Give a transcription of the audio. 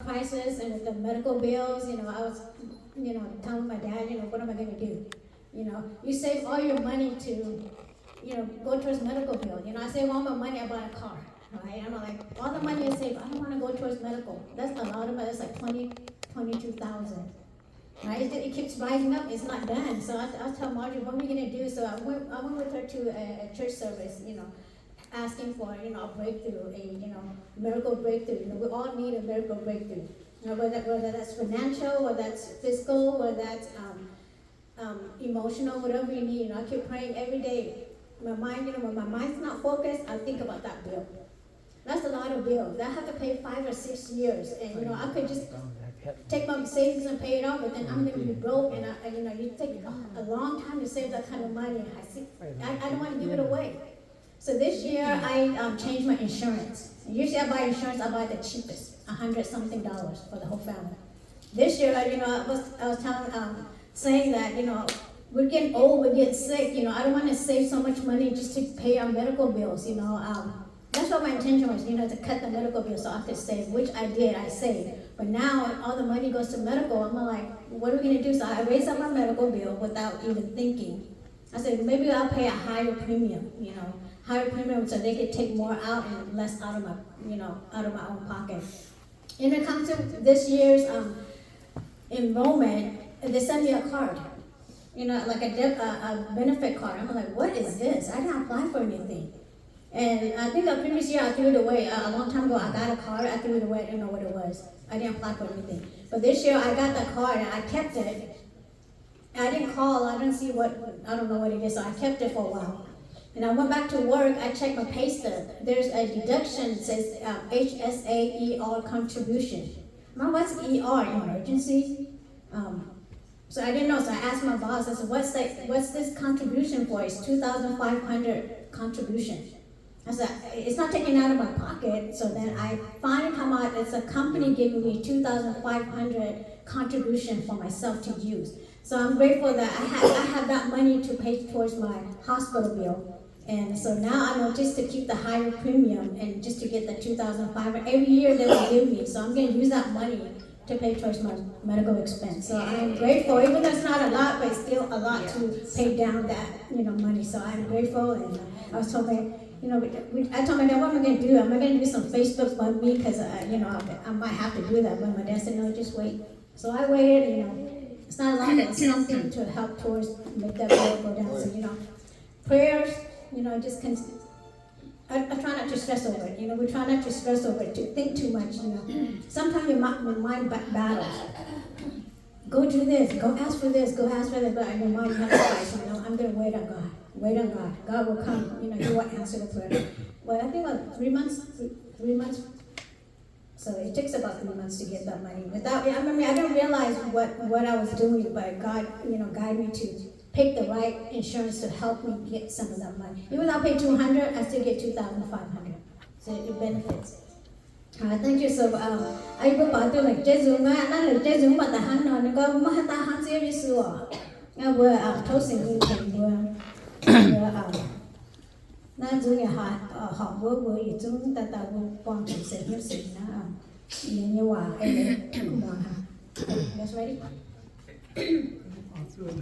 prices and with the medical bills, I was, telling my dad, what am I going to do? You save all your money to, go towards medical bill. I save all my money, I buy a car, right? I'm like, all the money I save, I don't want to go towards medical. That's a lot of money. That's like 22,000. Right? It keeps rising up. It's not done. So I tell Marjorie, what are we going to do? So I went with her to a church service, asking for, a breakthrough, miracle breakthrough. We all need a miracle breakthrough. Whether that's financial, whether that's physical, whether that's emotional, whatever you need. I keep praying every day. My mind, when my mind's not focused, I think about that bill. That's a lot of bills. I have to pay 5 or 6 years, and I could just take my savings and pay it off, but then I'm going to be broke, and you take a long time to save that kind of money. I don't want to give it away. So this year I changed my insurance. Usually I buy insurance, I buy the cheapest, $100-something for the whole family. This year, I was saying that we're getting old, we're getting sick. I don't want to save so much money just to pay our medical bills. That's what my intention was, to cut the medical bill so I could save, which I did, I saved. But now all the money goes to medical. I'm like, what are we going to do? So I raised up my medical bill without even thinking. I said, maybe I'll pay a higher premium, higher premium so they could take more out and less out of my, out of my own pocket. And it comes to this year's enrollment, they sent me a card, like a benefit card. I'm like, what is this? I didn't apply for anything. And I think the previous year I threw it away. A long time ago I got a card, I threw it away, I didn't know what it was. I didn't apply for anything. But this year I got the card and I kept it. I didn't call, I don't know what it is, so I kept it for a while. And I went back to work, I checked my pay stub. There's a deduction that says HSA contribution. Remember what's ER, emergency? So I didn't know, so I asked my boss, I said, what's this contribution for? It's $2,500 contribution. I said, it's not taken out of my pocket. So then I finally come out, it's a company giving me $2,500 contribution for myself to use. So I'm grateful that I have that money to pay towards my hospital bill. And so now I know just to keep the higher premium and just to get the $2,500 every year they will give me. So I'm going to use that money to pay towards my medical expense. So I'm grateful, even though it's not a lot, but it's still a lot to pay down that money. So I'm grateful, and I was told I told my dad, what am I going to do? Am I going to do some Facebook by me? Because I might have to do that. But my dad said, no, just wait. So I waited. It's not a lot, but it's something to help towards make that bill go down. So prayers, just I try not to stress over it. We try not to stress over it, to think too much. Sometimes your mind battles. Go do this, go ask for this, go ask for that, but in your mind you have to fight. I'm going to wait on God. Wait on God. God will come. He will answer the prayer. Well, I think about 3 months. 3 months. So it takes about 3 months to get that money. I didn't realize what I was doing, but God, guided me to pick the right insurance to help me get some of that money. Even though I pay $200, I still get $2,500. So it benefits. Thank you. So I go back to like Jesu, but the hand on go Mahata Han series. I will toasting you can na dù nhà họ vừa gì chúng ta vừa quan trọng sẽ nhất sự na như hòa em cũng ha. That's ready.